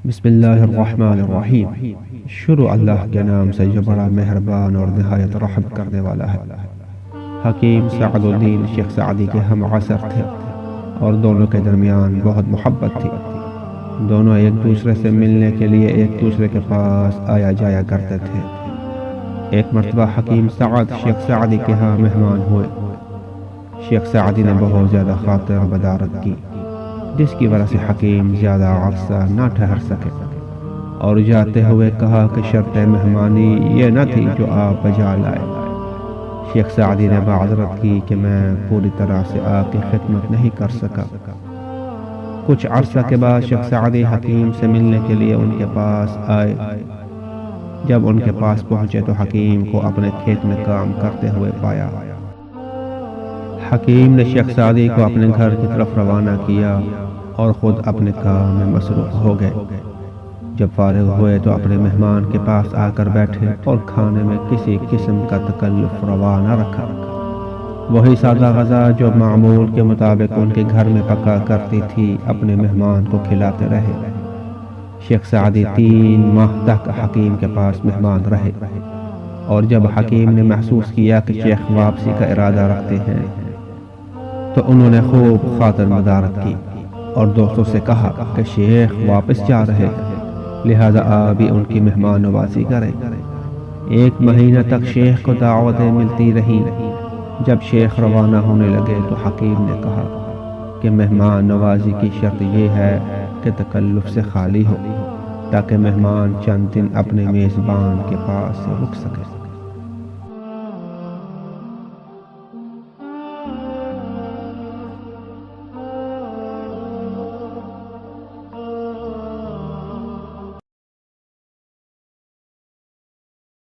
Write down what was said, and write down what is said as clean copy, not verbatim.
بسم اللہ الرحمن الرحیم۔ شروع اللہ کے نام سے جو بڑا مہربان اور نہایت رحم کرنے والا ہے۔ حکیم سعد الدین شیخ سعدی کے ہم عصر تھے اور دونوں کے درمیان بہت محبت تھی۔ دونوں ایک دوسرے سے ملنے کے لیے ایک دوسرے کے پاس آیا جایا کرتے تھے۔ ایک مرتبہ حکیم سعد شیخ سعدی کے ہاں مہمان ہوئے۔ شیخ سعدی نے بہت زیادہ خاطر بدارت کی، جس کی وجہ سے حکیم زیادہ عرصہ نہ ٹھہر سکے اور جاتے ہوئے کہا کہ شرط مہمانی یہ نہ تھی جو آپ بجا لائے۔ شیخ سعدی نے معذرت کی کہ میں پوری طرح سے آپ کی خدمت نہیں کر سکا۔ کچھ عرصہ کے بعد شیخ سعدی حکیم سے ملنے کے لیے ان کے پاس آئے۔ جب ان کے پاس پہنچے تو حکیم کو اپنے کھیت میں کام کرتے ہوئے پایا۔ حکیم نے شیخ سعدی کو اپنے گھر کی طرف روانہ کیا اور خود اپنے کام میں مصروف ہو گئے۔ جب فارغ ہوئے تو اپنے مہمان کے پاس آ کر بیٹھے اور کھانے میں کسی قسم کا تکلف روا نہ رکھا۔ وہی سادہ غذا جو معمول کے مطابق ان کے گھر میں پکا کرتی تھی اپنے مہمان کو کھلاتے رہے۔ شیخ سعدی 3 ماہ تک حکیم کے پاس مہمان رہے، اور جب حکیم نے محسوس کیا کہ شیخ واپسی کا ارادہ رکھتے ہیں تو انہوں نے خوب خاطر مدارت کی اور دوستوں سے کہا کہ شیخ واپس جا رہے ہیں، لہذا آپ بھی ان کی مہمان نوازی کریں۔ 1 مہینہ تک شیخ کو دعوتیں ملتی رہیں۔ جب شیخ روانہ ہونے لگے تو حکیم نے کہا کہ مہمان نوازی کی شرط یہ ہے کہ تکلف سے خالی ہو، تاکہ مہمان چند دن اپنے میزبان کے پاس رک سکے۔